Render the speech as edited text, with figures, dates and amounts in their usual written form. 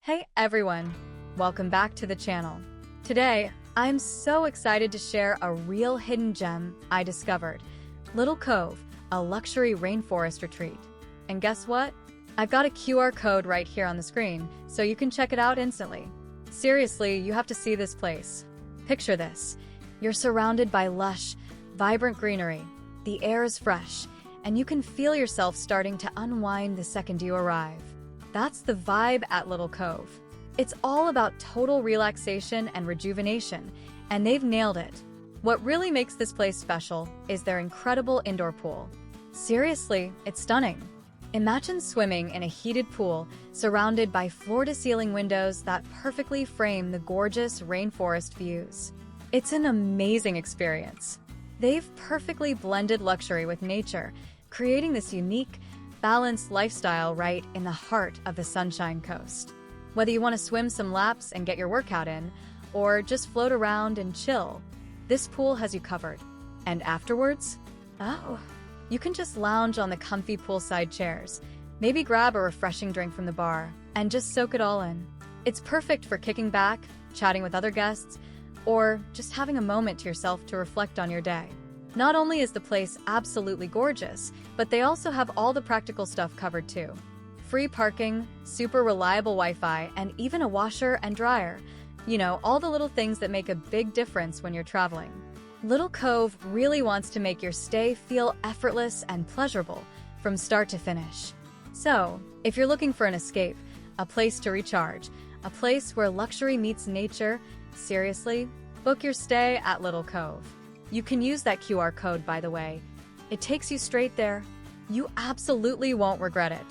Hey everyone, welcome back to the channel. Today, I'm so excited to share a real hidden gem I discovered, Little Cove, a luxury rainforest retreat. And guess what? I've got a QR code right here on the screen, so you can check it out instantly. Seriously, you have to see this place. Picture this. You're surrounded by lush, vibrant greenery. The air is fresh, and you can feel yourself starting to unwind the second you arrive. That's the vibe at Little Cove. It's all about total relaxation and rejuvenation, and they've nailed it. What really makes this place special is their incredible indoor pool. Seriously, it's stunning. Imagine swimming in a heated pool surrounded by floor-to-ceiling windows that perfectly frame the gorgeous rainforest views. It's an amazing experience. They've perfectly blended luxury with nature, creating this unique, balanced lifestyle right in the heart of the Sunshine Coast. Whether you want to swim some laps and get your workout in, or just float around and chill, this pool has you covered. And afterwards? Oh, you can just lounge on the comfy poolside chairs, maybe grab a refreshing drink from the bar, and just soak it all in. It's perfect for kicking back, chatting with other guests, or just having a moment to yourself to reflect on your day. Not only is the place absolutely gorgeous, but they also have all the practical stuff covered too. Free parking, super reliable Wi-Fi, and even a washer and dryer. You know, all the little things that make a big difference when you're traveling. Little Cove really wants to make your stay feel effortless and pleasurable from start to finish. So, if you're looking for an escape, a place to recharge, a place where luxury meets nature, seriously, book your stay at Little Cove. You can use that QR code, by the way. It takes you straight there. You absolutely won't regret it.